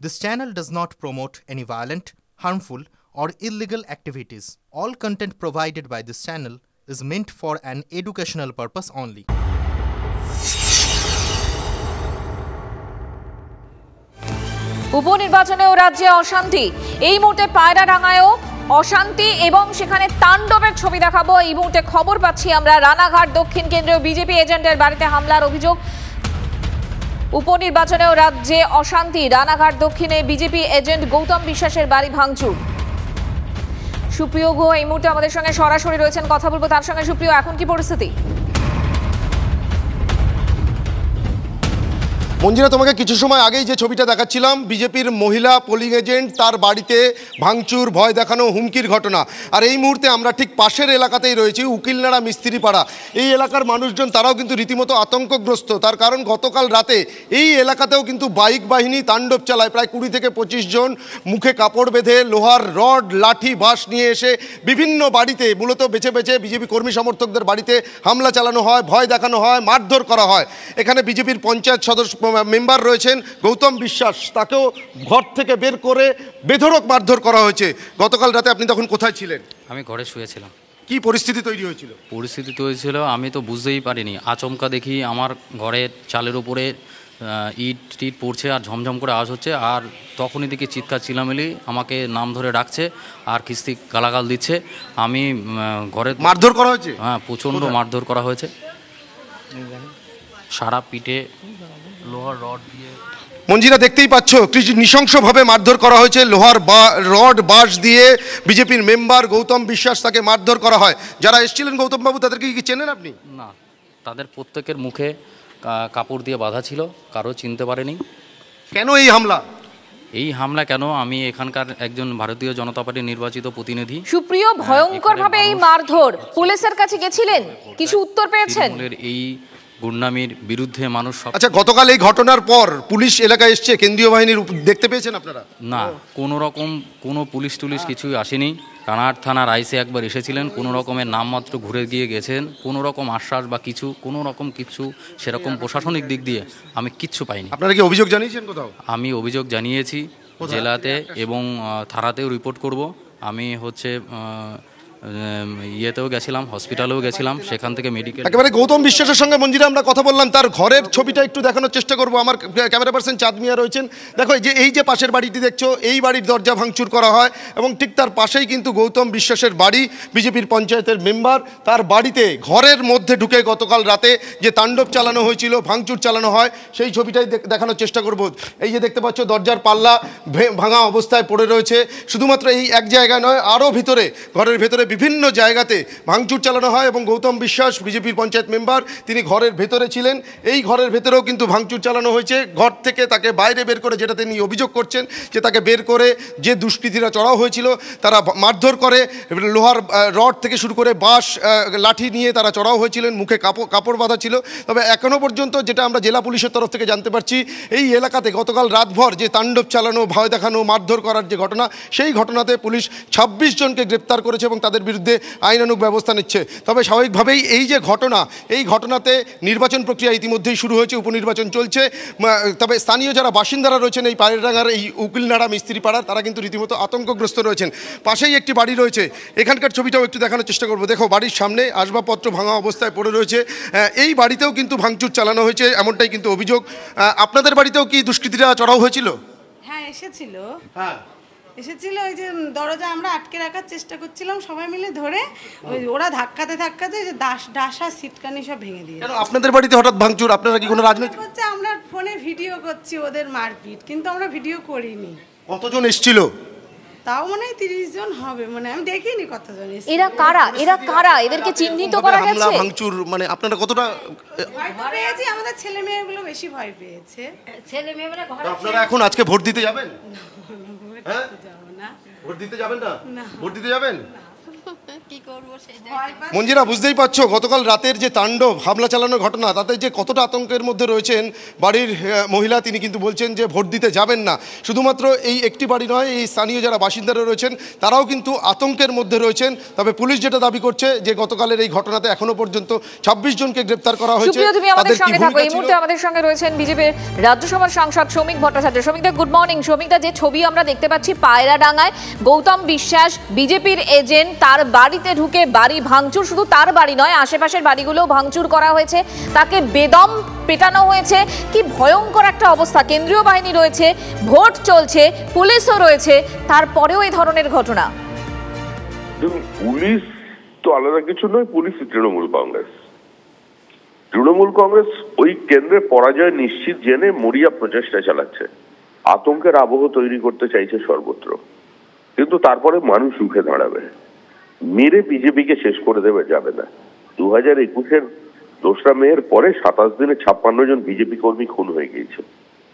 This channel does not promote any violent, harmful, or illegal activities. All content provided by this channel is meant for an educational purpose only. উপনির্বাচনেও রাজ্যে অশান্তি। এই মুহূর্তে পায়রাডাঙ্গায়ও অশান্তি এবং সেখানে তাণ্ডবের ছবি দেখাবো। এই মুহূর্তে খবর পাচ্ছি আমরা রানাঘাট দক্ষিণ কেন্দ্রীয় বিজেপি এজেন্টের বাড়িতে হামলার অভিযোগ। উপনির্বাচনেও রাজ্যে অশান্তি। রানাঘাট দক্ষিণে বিজেপি এজেন্ট গৌতম বিশ্বাসের বাড়ি ভাঙচুর। সুপ্রিয় গুহ এই মুহূর্তে আমাদের সঙ্গে সরাসরি রয়েছেন, কথা বলবো তার সঙ্গে। সুপ্রিয়, এখন কি পরিস্থিতি? মঞ্জিরা, তোমাকে কিছু সময় আগেই যে ছবিটা দেখাচ্ছিলাম, বিজেপির মহিলা পোলিং এজেন্ট তার বাড়িতে ভাঙচুর, ভয় দেখানো, হুমকির ঘটনা। আর এই মুহূর্তে আমরা ঠিক পাশের এলাকাতেই রয়েছি, উকিলনাড়া মিস্ত্রিপাড়া। এই এলাকার মানুষজন তারাও কিন্তু রীতিমতো আতঙ্কগ্রস্ত। তার কারণ গতকাল রাতে এই এলাকাতেও কিন্তু বাইক বাহিনী তাণ্ডব চালায়। প্রায় 20 থেকে 25 জন মুখে কাপড় বেঁধে লোহার রড, লাঠি, বাঁশ নিয়ে এসে বিভিন্ন বাড়িতে, মূলত বেছে বেছে বিজেপি কর্মী সমর্থকদের বাড়িতে হামলা চালানো হয়, ভয় দেখানো হয়, মারধর করা হয়। এখানে বিজেপির পঞ্চায়েত সদস্য মেম্বার রয়েছেন গৌতম বিশ্বাস, তাকেও ঘর থেকে বের করে বেধড়ক মারধর করা হয়েছে। গতকাল রাতে আপনি তখন কোথায় ছিলেন? আমি ঘরে শুয়েছিলাম। কি পরিস্থিতি তৈরি হয়েছিল? পরিস্থিতি তৈরি ছিল, আমি তো বুঝতেই পারিনি। আচমকা দেখি আমার ঘরের চালের উপরে ইট টিট পড়ছে আর ঝমঝম করে আওয়াজ হচ্ছে। আর তখনই দেখি চিৎকার চিলামিলি, আমাকে নাম ধরে ডাকছে আর কিস্তি গালাগাল দিচ্ছে। আমি ঘরে মারধর করা হয়েছে? হ্যাঁ, প্রচণ্ড মারধর করা হয়েছে। সারা পিঠে লোহার রড দিয়ে। মঞ্জিরা, দেখতেই পাচ্ছ নৃশংসভাবে মারধর করা হয়েছে। লোহার রড, বাঁশ দিয়ে বিজেপির মেম্বার গৌতম বিশ্বাস, তাকে মারধর করা হয়। যারা এসেছিলেন গৌতমবাবু, তাদেরকে কি চেনেন আপনি? না, তাদের প্রত্যেকের মুখে কাপড় দিয়ে বাঁধা ছিল, কারো চিনতে পারেনি। কেন এই হামলা? এই হামলা কেন? আমি এখানকার একজন ভারতীয় জনতা পার্টির নির্বাচিত প্রতিনিধি। সুপ্রিয়, ভয়ঙ্করভাবে এই মারধর, পুলিশের কাছে গেছিলেন, কিছু উত্তর পেয়েছেন? এই গুন্ডামির বিরুদ্ধে মানুষ। আচ্ছা, গতকাল এই ঘটনার পর পুলিশ এলাকায় এসছে, কেন্দ্রীয় বাহিনীর দেখতে পেয়েছেন আপনারা? না, কোনো রকম কোনো পুলিশ টুলিশ কিছুই আসেনি। কানাট থানার আইসি একবার এসেছিলেন, কোনো রকমের নামমাত্র ঘুরে গিয়ে গেছেন। কোনো রকম আশ্বাস বা কিছু, কোনো রকম কিছু সেরকম প্রশাসনিক দিক দিয়ে আমি কিচ্ছু পাইনি। আপনারা কি অভিযোগ জানিয়েছেন কোথাও? আমি অভিযোগ জানিয়েছি জেলাতে এবং থানাতেও রিপোর্ট করব। আমি ইয়েতেও গেছিলাম, হসপিটালেও গেছিলাম, সেখান থেকে মেডিকেল। একেবারে গৌতম বিশ্বাসের সঙ্গে মঞ্জিরা আমরা কথা বললাম, তার ঘরের ছবিটা একটু দেখানোর চেষ্টা করব। আমার ক্যামেরা পার্সন চাঁদ মিয়া রয়েছেন। দেখো, এই যে পাশের বাড়িটি দেখছো, এই বাড়ির দরজা ভাঙচুর করা হয় এবং ঠিক তার পাশেই কিন্তু গৌতম বিশ্বাসের বাড়ি, বিজেপির পঞ্চায়েতের মেম্বার। তার বাড়িতে ঘরের মধ্যে ঢুকে গতকাল রাতে যে তাণ্ডব চালানো হয়েছিল, ভাঙচুর চালানো হয়, সেই ছবিটাই দেখানোর চেষ্টা করব। এই যে দেখতে পাচ্ছ, দরজার পাল্লা ভাঙা অবস্থায় পড়ে রয়েছে। শুধুমাত্র এই এক জায়গায় নয়, আরও ভিতরে, ঘরের ভেতরে বিভিন্ন জায়গাতে ভাঙচুর চালানো হয় এবং গৌতম বিশ্বাস, বিজেপির পঞ্চায়েত মেম্বার, তিনি ঘরের ভেতরে ছিলেন। এই ঘরের ভেতরেও কিন্তু ভাঙচুর চালানো হয়েছে। ঘর থেকে তাকে বাইরে বের করে, যেটা তিনি অভিযোগ করছেন, যে তাকে বের করে যে দুষ্কৃতীরা চড়াও হয়েছিল, তারা মারধর করে, লোহার রড থেকে শুরু করে বাঁশ, লাঠি নিয়ে তারা চড়াও হয়েছিলেন, মুখে কাপড় বাঁধা ছিল। তবে এখনও পর্যন্ত যেটা আমরা জেলা পুলিশের তরফ থেকে জানতে পারছি, এই এলাকাতে গতকাল রাতভর যে তাণ্ডব চালানো, ভয় দেখানো, মারধর করার যে ঘটনা, সেই ঘটনাতে পুলিশ 26 জনকে গ্রেপ্তার করেছে এবং তাদের বিরুদ্ধে আইনানুগ ব্যবস্থা নিচ্ছে। তবে স্বাভাবিকভাবেই এই যে ঘটনা, এই ঘটনাতে নির্বাচন প্রক্রিয়া ইতিমধ্যেই শুরু হয়েছে, উপনির্বাচন চলছে। তবে স্থানীয় যারা বাসিন্দারা রয়েছেন এই পায়রাডাঙ্গার এই উকিলনাড়া মিস্ত্রিপাড়ার, তারা কিন্তু রীতিমতো আতঙ্কগ্রস্ত রয়েছেন। পাশেই একটি বাড়ি রয়েছে, এখানকার ছবিটাও একটু দেখানোর চেষ্টা করবো। দেখো, বাড়ির সামনে আসবাবপত্র ভাঙা অবস্থায় পড়ে রয়েছে। এই বাড়িতেও কিন্তু ভাঙচুর চালানো হয়েছে, এমনটাই কিন্তু অভিযোগ। আপনাদের বাড়িতেও কি দুষ্কৃতীরা চড়াও হয়েছিল? হ্যাঁ, এসেছিল। হ্যাঁ, ওই যে দরজা আমরা আটকে রাখার চেষ্টা করছিলাম সবাই মিলে ধরে, ওরা ধাক্কাতে যে ডাসা সিটকানি সব ভেঙে দিয়ে। আপনাদের বাড়িতে হঠাৎ ভাঙচুর? আপনারা কি কোনো রাজনীতি হচ্ছে? আমরা ফোনে ভিডিও করছি ওদের মারপিট, কিন্তু আমরা ভিডিও করিনি। কতজন এসেছিল? তাও মনে হয় 30 জন হবে, আমি দেখিনি কতজন এসেছিল। এরা কারা? এদেরকে চিহ্নিত করা গেছে? ভাঙচুর মানে আপনারা কতটা ভয় পেয়েছি? আমাদের ছেলে মেয়েগুলো বেশি ভয় পেয়েছে। ছেলে মেয়েরা ঘরে। আপনারা এখন আজকে ভোট দিতে যাবেন? যাব না। ভোট দিতে যাবেন না? ভোট দিতে যাবেন? কি করবো সেটা মঞ্জিরা, বুঝতেই পারছো গতকাল রাতের যে তাণ্ডব হামলা চালানোর ঘটনা, তাতে যে কতটা আতঙ্কের মধ্যে রয়েছেন বাড়ির মহিলা। তিনি কিন্তু বলছেন যে ভোট দিতে যাবেন না। শুধুমাত্র এই একটি বাড়ি নয়, এই স্থানীয় যারা বাসিন্দারা রয়েছেন তারাও কিন্তু আতঙ্কের মধ্যে রয়েছেন। তবে পুলিশ যেটা দাবি করছে যে গতকালের এই ঘটনাতে এখনো পর্যন্ত 26 জনকে গ্রেপ্তার করা হয়েছে। সুপ্রিয়, তুমি আমাদের সঙ্গে থাকো। এই মুহূর্তে আমাদের সঙ্গে রয়েছেন বিজেপির রাজ্যসভার সাংসদ শ্রমিক ভট্টাচার্য। শ্রমিকদা, গুড মর্নিং। শ্রমিকদা, যে ছবি আমরা দেখতে পাচ্ছি পায়রাডাঙ্গায় গৌতম বিশ্বাস বিজেপির এজেন্ট, তার বাড়িতে ঢুকে বাড়ি ভাঙচুর, শুধু তার বাড়ি নয় আশেপাশের বাড়িগুলোও ভাঙচুর করা হয়েছে, তাকে বেদম পেটানো হয়েছে। কি ভয়ঙ্কর একটা অবস্থা! কেন্দ্রীয় বাহিনী রয়েছে, ভোট চলছে, পুলিশও রয়েছে, তারপরেও এই ধরনের ঘটনা। পুলিশ তো আলাদা কিছু নয়, পুলিশ তৃণমূল কংগ্রেস ওই কেন্দ্রে পরাজয় নিশ্চিত জেনে মরিয়া প্রচেষ্টা চালাচ্ছে, আতঙ্কের আবহ তৈরি করতে চাইছে সর্বত্র। কিন্তু তারপরে মানুষ রুখে দাঁড়াবে, মেরে বিজেপিকে শেষ করে দেবে যাবে না। 2021-এর 2রা মেয়ের পরে 27 দিনে 56 জন বিজেপি কর্মী খুন হয়ে গিয়েছে,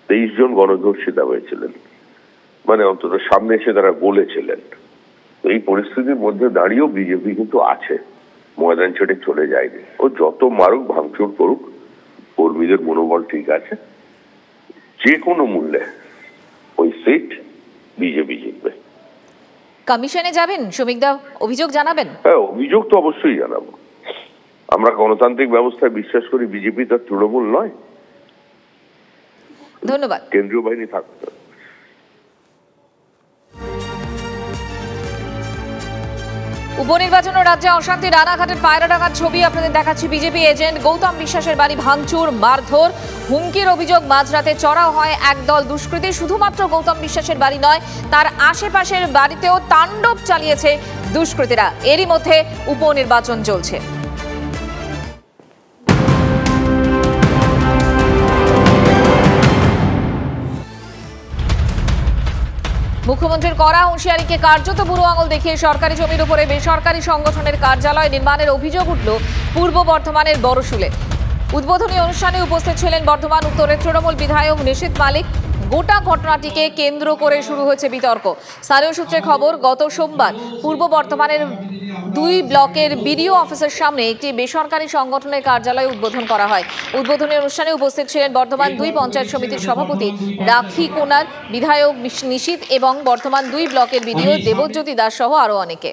23 জন গণধর্ষিতা হয়েছিলেন, মানে অন্তত সামনে এসে তারা বলেছিলেন। তো এই পরিস্থিতির মধ্যে দাঁড়িয়েও বিজেপি কিন্তু আছে, ময়দান ছেড়ে চলে যায়নি। ও যত মারুক ভাঙচুর করুক, কর্মীদের মনোবল ঠিক আছে, যে কোনো মূল্যে ওই সিট বিজেপি জিতবে। কমিশনে যাবেন শ্রমিকদা, অভিযোগ জানাবেন? হ্যাঁ, অভিযোগ তো অবশ্যই জানাবো। আমরা গণতান্ত্রিক ব্যবস্থায় বিশ্বাস করি, বিজেপি তার তৃণমূল নয়। ধন্যবাদ। কেন্দ্রীয় বাহিনী থাকবে। উপনির্বাচন ও রাজ্যে অশান্তি, রানাঘাটের পায়রাডাঙ্গার ছবি আপনাদের দেখাচ্ছি। বিজেপি এজেন্ট গৌতম বিশ্বাসের বাড়ি ভাঙচুর, মারধর, হুমকির অভিযোগ। মাঝরাতে চড়াও হয় একদল দুষ্কৃতী। শুধুমাত্র গৌতম বিশ্বাসের বাড়ি নয়, তার আশেপাশের বাড়িতেও তাণ্ডব চালিয়েছে দুষ্কৃতীরা। এরই মধ্যে উপনির্বাচন চলছে। মুখ্যমন্ত্রীর কড়া হুঁশিয়ারিকে কার্যত বুড়ো আঙুল দেখিয়ে সরকারি জমির উপরে বেসরকারি সংগঠনের কার্যালয় নির্মাণের অভিযোগ উঠল পূর্ব বর্ধমানের বড়শুলে। উদ্বোধনী অনুষ্ঠানে উপস্থিত ছিলেন বর্ধমান উত্তরের তৃণমূল বিধায়ক নিশীথ মালিক। গোটা ঘটনাটিকে কেন্দ্র করে শুরু হয়েছে বিতর্ক। স্থানীয় সূত্রে খবর, গত সোমবার পূর্ব বর্ধমানের 2 ব্লকের বিডিও অফিসের সামনে একটি বেসরকারি সংগঠনের কার্যালয় উদ্বোধন করা হয়। উদ্বোধনী অনুষ্ঠানে উপস্থিত ছিলেন বর্ধমান 2 পঞ্চায়েত সমিতির সভাপতি রাখি কোনার, বিধায়ক নিশীথ এবং বর্ধমান 2 ব্লকের বিডিও দেবজ্যোতি দাস সহ আরও অনেকে।